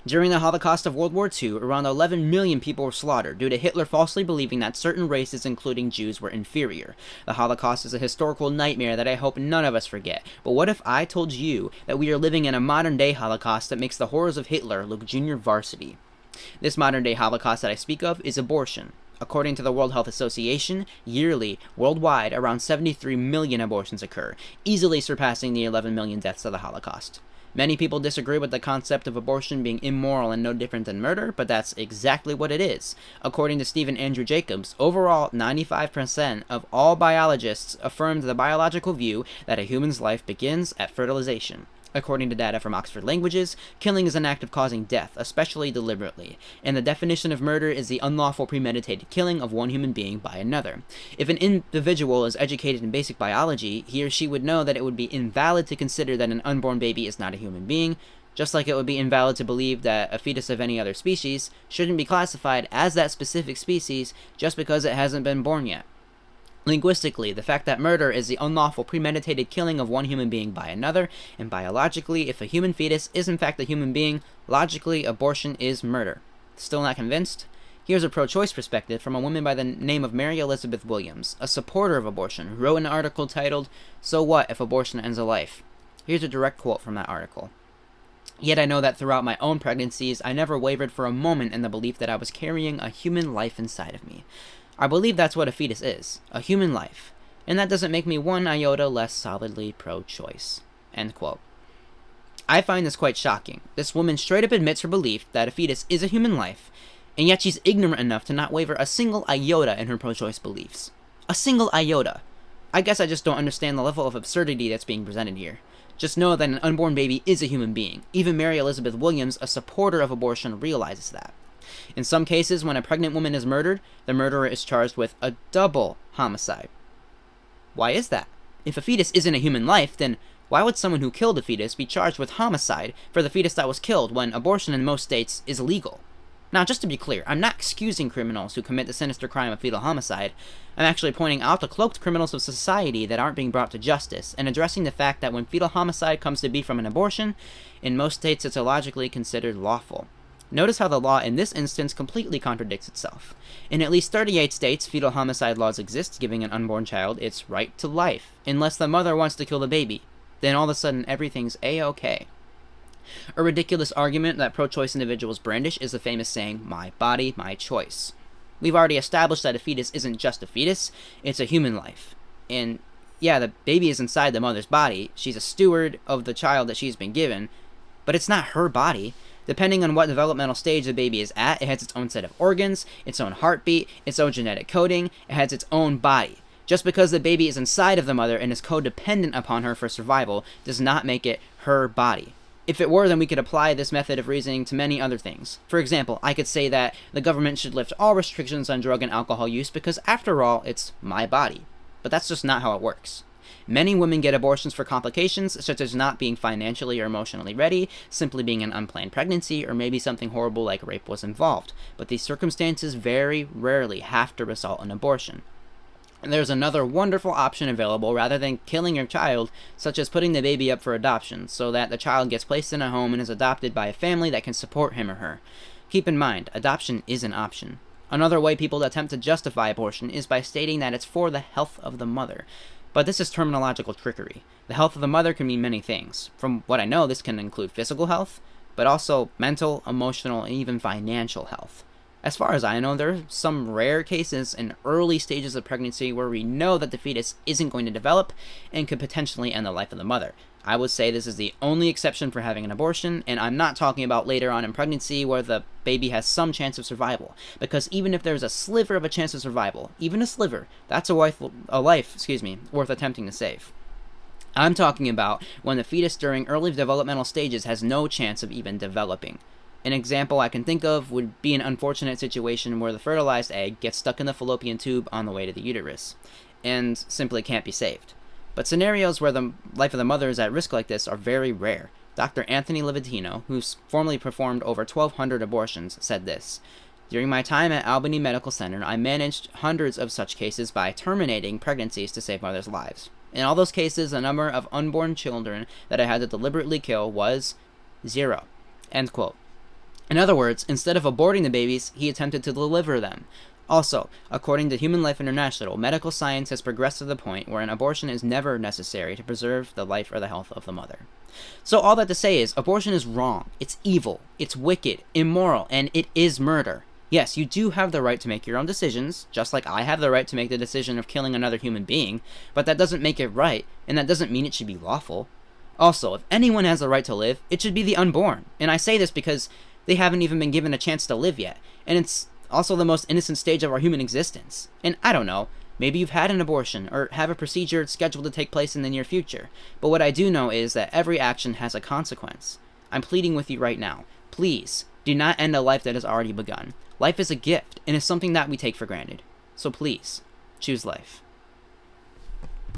During the Holocaust of World War II, around 11 million people were slaughtered due to Hitler falsely believing that certain races, including Jews, were inferior. The Holocaust is a historical nightmare that I hope none of us forget. But what if I told you that we are living in a modern-day Holocaust that makes the horrors of Hitler look junior varsity? This modern-day Holocaust that I speak of is abortion. According to the World Health Association, yearly, worldwide, around 73 million abortions occur, easily surpassing the 11 million deaths of the Holocaust. Many people disagree with the concept of abortion being immoral and no different than murder, but that's exactly what it is. According to Stephen Andrew Jacobs, overall, 95% of all biologists affirmed the biological view that a human's life begins at fertilization. According to data from Oxford Languages, killing is an act of causing death, especially deliberately, and the definition of murder is the unlawful premeditated killing of one human being by another. If an individual is educated in basic biology, he or she would know that it would be invalid to consider that an unborn baby is not a human being, just like it would be invalid to believe that a fetus of any other species shouldn't be classified as that specific species just because it hasn't been born yet. Linguistically, the fact that murder is the unlawful premeditated killing of one human being by another, and biologically, if a human fetus is in fact a human being, logically, abortion is murder. Still not convinced? Here's a pro-choice perspective from a woman by the name of Mary Elizabeth Williams, a supporter of abortion, who wrote an article titled, "So What If Abortion Ends a Life?" Here's a direct quote from that article. "Yet I know that throughout my own pregnancies, I never wavered for a moment in the belief that I was carrying a human life inside of me. I believe that's what a fetus is, a human life, and that doesn't make me one iota less solidly pro-choice." End quote. I find this quite shocking. This woman straight up admits her belief that a fetus is a human life, and yet she's ignorant enough to not waver a single iota in her pro-choice beliefs. A single iota. I guess I just don't understand the level of absurdity that's being presented here. Just know that an unborn baby is a human being. Even Mary Elizabeth Williams, a supporter of abortion, realizes that. In some cases, when a pregnant woman is murdered, the murderer is charged with a double homicide. Why is that? If a fetus isn't a human life, then why would someone who killed a fetus be charged with homicide for the fetus that was killed when abortion in most states is legal? Now, just to be clear, I'm not excusing criminals who commit the sinister crime of fetal homicide. I'm actually pointing out the cloaked criminals of society that aren't being brought to justice, and addressing the fact that when fetal homicide comes to be from an abortion, in most states it's illogically considered lawful. Notice how the law in this instance completely contradicts itself. In at least 38 states, fetal homicide laws exist, giving an unborn child its right to life, unless the mother wants to kill the baby. Then all of a sudden, everything's A-okay. A ridiculous argument that pro-choice individuals brandish is the famous saying, "My body, my choice." We've already established that a fetus isn't just a fetus, it's a human life. And yeah, the baby is inside the mother's body, she's a steward of the child that she's been given, but it's not her body. Depending on what developmental stage the baby is at, it has its own set of organs, its own heartbeat, its own genetic coding, it has its own body. Just because the baby is inside of the mother and is codependent upon her for survival does not make it her body. If it were, then we could apply this method of reasoning to many other things. For example, I could say that the government should lift all restrictions on drug and alcohol use because, after all, it's my body. But that's just not how it works. Many women get abortions for complications, such as not being financially or emotionally ready, simply being an unplanned pregnancy, or maybe something horrible like rape was involved. But these circumstances very rarely have to result in abortion. And there's another wonderful option available rather than killing your child, such as putting the baby up for adoption, so that the child gets placed in a home and is adopted by a family that can support him or her. Keep in mind, adoption is an option. Another way people attempt to justify abortion is by stating that it's for the health of the mother. But this is terminological trickery. The health of the mother can mean many things. From what I know, this can include physical health, but also mental, emotional, and even financial health. As far as I know, there are some rare cases in early stages of pregnancy where we know that the fetus isn't going to develop and could potentially end the life of the mother. I would say this is the only exception for having an abortion, and I'm not talking about later on in pregnancy where the baby has some chance of survival, because even if there's a sliver of a chance of survival, even a sliver, that's a life worth attempting to save. I'm talking about when the fetus during early developmental stages has no chance of even developing. An example I can think of would be an unfortunate situation where the fertilized egg gets stuck in the fallopian tube on the way to the uterus, and simply can't be saved. But scenarios where the life of the mother is at risk like this are very rare. Dr. Anthony Levatino, who's formerly performed over 1,200 abortions, said this: "During my time at Albany Medical Center, I managed hundreds of such cases by terminating pregnancies to save mothers' lives. In all those cases, the number of unborn children that I had to deliberately kill was 0. End quote. In other words, instead of aborting the babies, he attempted to deliver them. Also, according to Human Life International, medical science has progressed to the point where an abortion is never necessary to preserve the life or the health of the mother. So all that to say is, abortion is wrong, it's evil, it's wicked, immoral, and it is murder. Yes, you do have the right to make your own decisions, just like I have the right to make the decision of killing another human being, but that doesn't make it right, and that doesn't mean it should be lawful. Also, if anyone has the right to live, it should be the unborn, and I say this because they haven't even been given a chance to live yet, and it's also the most innocent stage of our human existence. And I don't know, maybe you've had an abortion, or have a procedure scheduled to take place in the near future, but what I do know is that every action has a consequence. I'm pleading with you right now, please, do not end a life that has already begun. Life is a gift, and is something that we take for granted. So please, choose life.